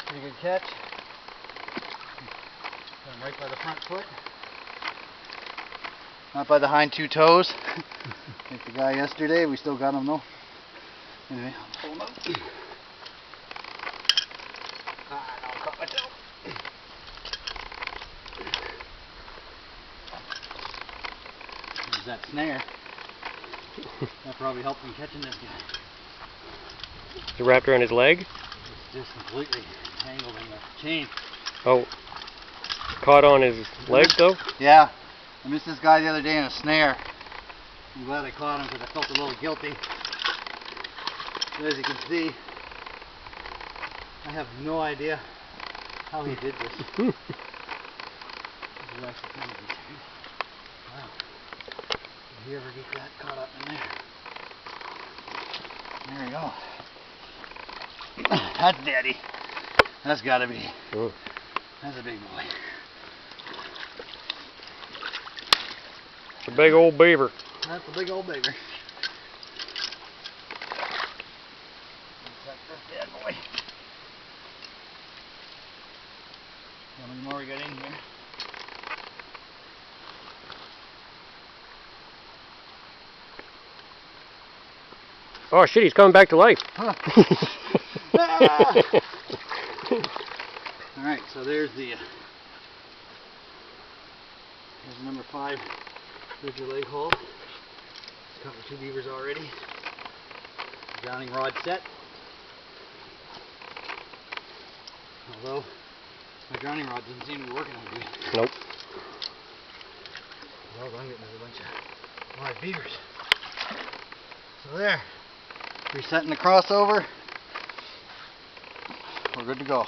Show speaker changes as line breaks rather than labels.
Pretty good catch. Got him right by the front foot. Not by the hind two toes. Like the guy yesterday, we still got him though. Anyway, I'll pull him out. Ah, no, I caught my toe. There's that snare. That probably helped in catching this guy.
Is it wrapped around his leg?
It's just completely tangled in the chain.
Oh, caught on his leg though?
Yeah. I missed this guy the other day in a snare. I'm glad I caught him because I felt a little guilty. As you can see, I have no idea how he did this. This is actually kind of interesting. Wow. Did he ever get that caught up in there? There we go. That's daddy. That's gotta be.
Oh.
That's a big boy.
A big old beaver.
That's a big old beaver. That's this bad boy. How many more we got in here?
Oh shit, he's coming back to life.
Huh. Alright, so there's the number 5 bridger leg hold. It's caught with 2 beavers already. Drowning rod set. Although my drowning rod doesn't seem to be working out good.
Nope.
Well, I'm getting a bunch of live beavers. So there. Resetting the crossover. We're good to go.